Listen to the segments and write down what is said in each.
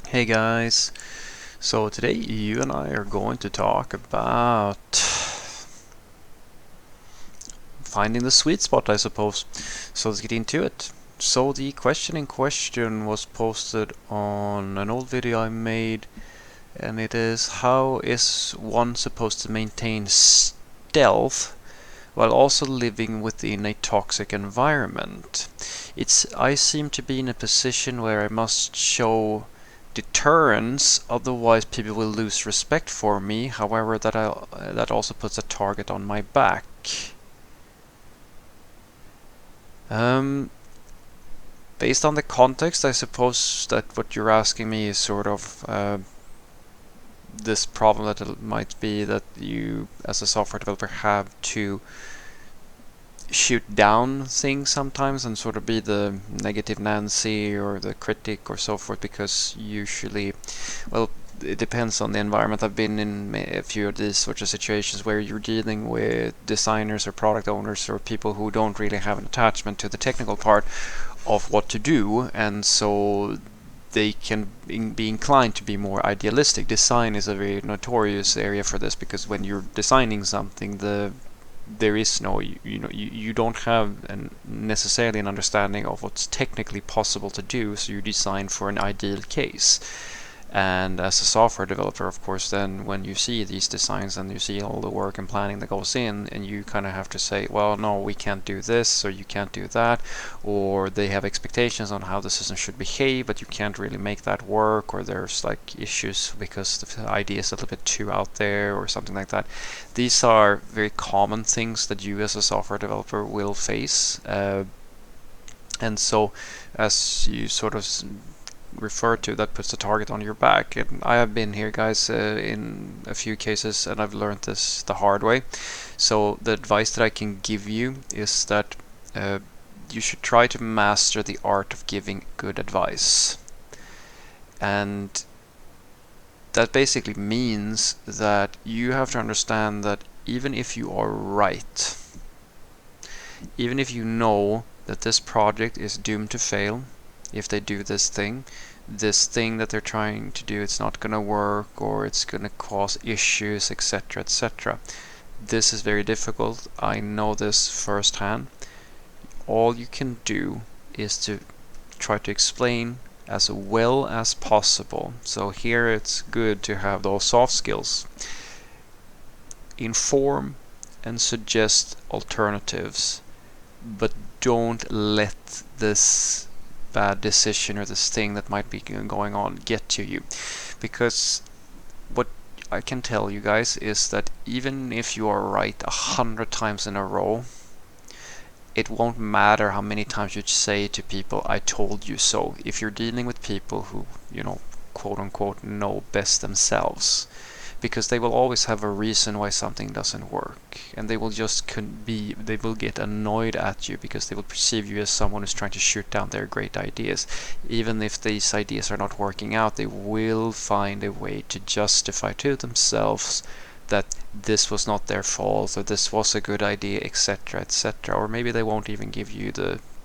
Hey guys, so today you and I are going to talk about finding the sweet spot, I suppose. So let's get into it. So the question in question was posted on an old video I made, and it is, how is one supposed to maintain stealth while also living within a toxic environment? I seem to be in a position where I must show deterrence, otherwise people will lose respect for me. However, that also puts a target on my back. Um, Based on the context, I suppose that what you're asking me is sort of this problem that it might be that you, as a software developer, have to shoot down things sometimes and sort of be the negative Nancy or the critic or so forth, because usually, well, it depends on the environment. I've been in a few of these sorts of situations where you're dealing with designers or product owners or people who don't really have an attachment to the technical part of what to do, and so they can be inclined to be more idealistic. Design is a very notorious area for this, because when you're designing something, there is no, you don't have necessarily an understanding of what's technically possible to do, so you design for an ideal case. And as a software developer, of course, then when you see these designs and you see all the work and planning that goes in, and you kind of have to say, well, no, we can't do this, or you can't do that, or they have expectations on how the system should behave, but you can't really make that work, or there's like issues because the idea is a little bit too out there, or something like that. These are very common things that you as a software developer will face. And so, as you sort of refer to, that puts the target on your back. And I have been here, guys, in a few cases, and I've learned this the hard way. So the advice that I can give you is that you should try to master the art of giving good advice. And that basically means that you have to understand that even if you are right, even if you know that this project is doomed to fail, if they do this thing that they're trying to do, it's not going to work, or it's going to cause issues, etc., etc. This is very difficult. I know this firsthand. All you can do is to try to explain as well as possible. So here it's good to have those soft skills. Inform and suggest alternatives, but don't let this bad decision or this thing that might be going on get to you. Because what I can tell you guys is that even if you are right 100 times in a row, it won't matter how many times you say to people, I told you so. If you're dealing with people who, quote unquote, know best themselves, because they will always have a reason why something doesn't work, and they will they will get annoyed at you because they will perceive you as someone who's trying to shoot down their great ideas. Even if these ideas are not working out, they will find a way to justify to themselves that this was not their fault, or this was a good idea, etc., etc. Or maybe they won't even give you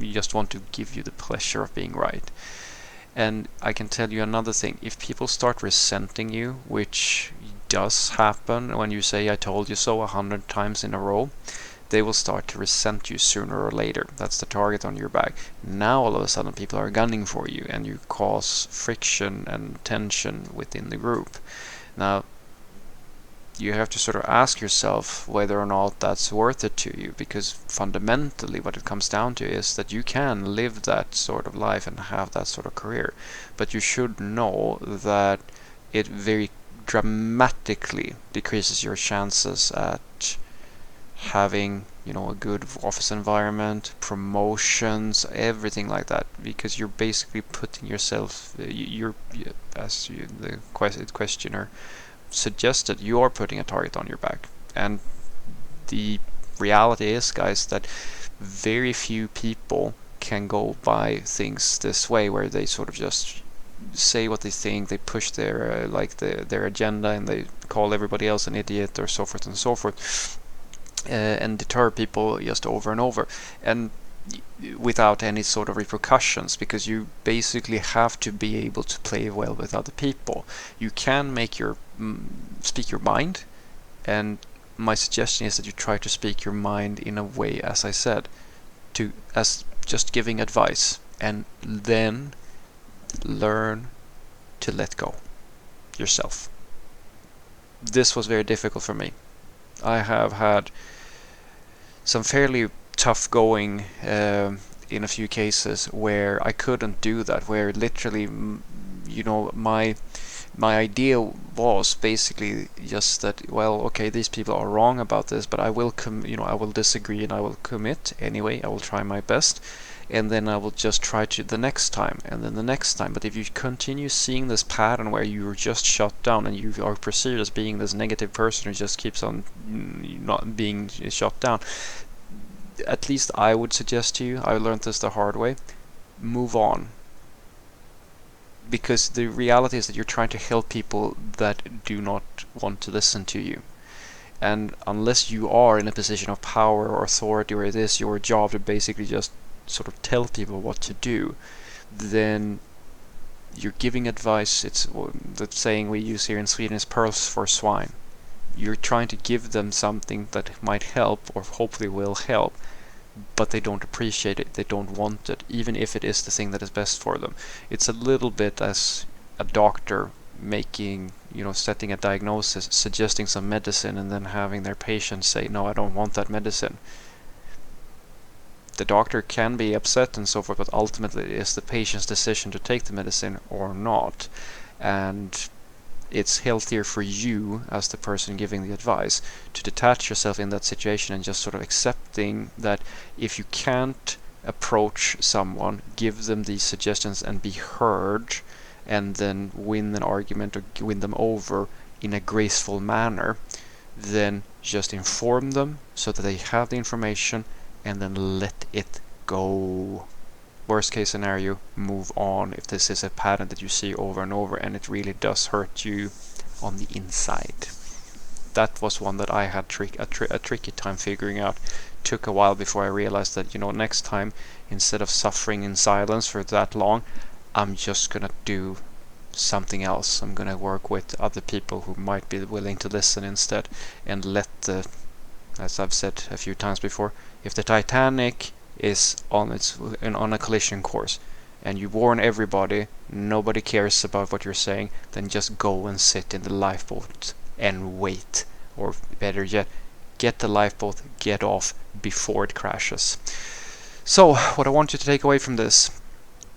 just want to give you the pleasure of being right. And I can tell you another thing: if people start resenting you, which does happen when you say I told you so 100 times in a row, they will start to resent you sooner or later. That's the target on your back. Now all of a sudden people are gunning for you, and you cause friction and tension within the group. Now you have to sort of ask yourself whether or not that's worth it to you, because fundamentally what it comes down to is that you can live that sort of life and have that sort of career, but you should know that it very dramatically decreases your chances at having a good office environment, promotions, everything like that, because you're basically putting yourself, the questioner suggested, you are putting a target on your back. And the reality is, guys, that very few people can go by things this way, where they sort of just say what they think, they push their agenda, and they call everybody else an idiot, or so forth and so forth, and deter people just over and over. And without any sort of repercussions, because you basically have to be able to play well with other people. You can make your speak your mind, and my suggestion is that you try to speak your mind in a way, as I said, to as just giving advice, and then learn to let go yourself. This was very difficult for me. I have had some fairly tough going in a few cases where I couldn't do that, where literally, my idea was basically just that, well, okay, these people are wrong about this, but I will I will disagree and I will commit anyway. I will try my best, and then I will just try to the next time, and then the next time. But if you continue seeing this pattern where you're just shut down and you are perceived as being this negative person who just keeps on not being shut down, at least I would suggest to you, I learned this the hard way, move on. Because the reality is that you're trying to help people that do not want to listen to you. And unless you are in a position of power or authority where it is your job to basically just sort of tell people what to do, then you're giving advice. It's the saying we use here in Sweden is pearls for swine. You're trying to give them something that might help, or hopefully will help, but they don't appreciate it, they don't want it, even if it is the thing that is best for them. It's a little bit as a doctor making, setting a diagnosis, suggesting some medicine, and then having their patient say, no, I don't want that medicine. The doctor can be upset and so forth, but ultimately it is the patient's decision to take the medicine or not. And it's healthier for you as the person giving the advice to detach yourself in that situation and just sort of accepting that if you can't approach someone, give them these suggestions and be heard, and then win an argument or win them over in a graceful manner, then just inform them so that they have the information, and then let it go. Worst case scenario, move on if this is a pattern that you see over and over and it really does hurt you on the inside. That was one that I had a tricky time figuring out. Took a while before I realized that, next time, instead of suffering in silence for that long, I'm just gonna do something else. I'm gonna work with other people who might be willing to listen instead, and let as I've said a few times before, if the Titanic is on a collision course and you warn everybody, nobody cares about what you're saying, then just go and sit in the lifeboat and wait, or better yet, get the lifeboat, get off before it crashes. So what I want you to take away from this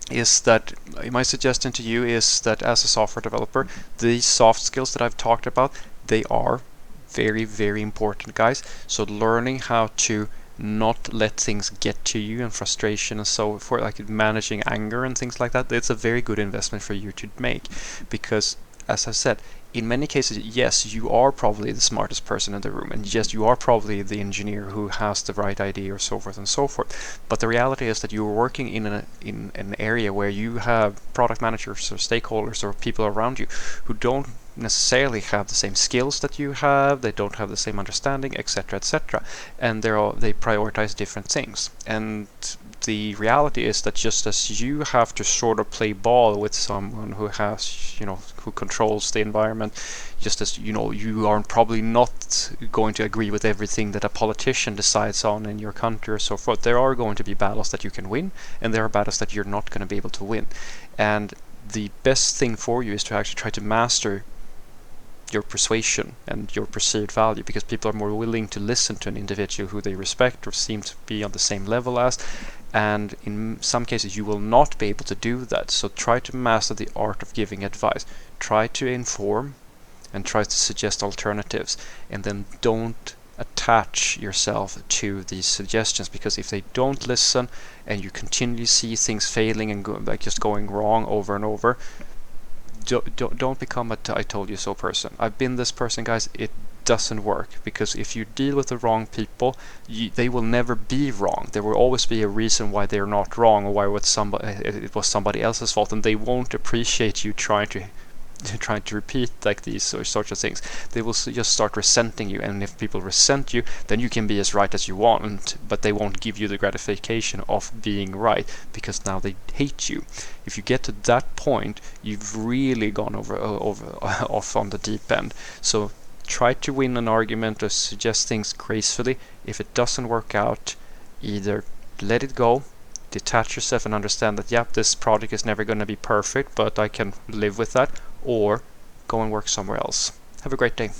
is that my suggestion to you is that as a software developer, these soft skills that I've talked about, they are very, very important, guys. So learning how to not let things get to you and frustration and so forth, like managing anger and things like that, it's a very good investment for you to make, because as I said, in many cases, yes, you are probably the smartest person in the room, and yes, you are probably the engineer who has the right idea, or so forth and so forth. But the reality is that you're working in an area where you have product managers or stakeholders or people around you who don't necessarily have the same skills that you have, they don't have the same understanding, etc., etc., and they prioritize different things. And the reality is that just as you have to sort of play ball with someone who has, who controls the environment, just as you are probably not going to agree with everything that a politician decides on in your country or so forth, there are going to be battles that you can win, and there are battles that you're not going to be able to win. And the best thing for you is to actually try to master your persuasion and your perceived value, because people are more willing to listen to an individual who they respect or seem to be on the same level as, and in some cases you will not be able to do that. So try to master the art of giving advice. Try to inform and try to suggest alternatives, and then don't attach yourself to these suggestions, because if they don't listen and you continually see things failing and just going wrong over and over, don't become a I told you so person. I've been this person, guys. It doesn't work, because if you deal with the wrong people, they will never be wrong. There will always be a reason why they're not wrong, or why it was somebody else's fault, and they won't appreciate you trying to trying to repeat like these sorts of things, they will just start resenting you. And if people resent you, then you can be as right as you want, but they won't give you the gratification of being right, because now they hate you. If you get to that point, you've really gone off on the deep end. So try to win an argument or suggest things gracefully. If it doesn't work out, either let it go, detach yourself and understand that, yeah, this project is never going to be perfect, but I can live with that, or go and work somewhere else. Have a great day.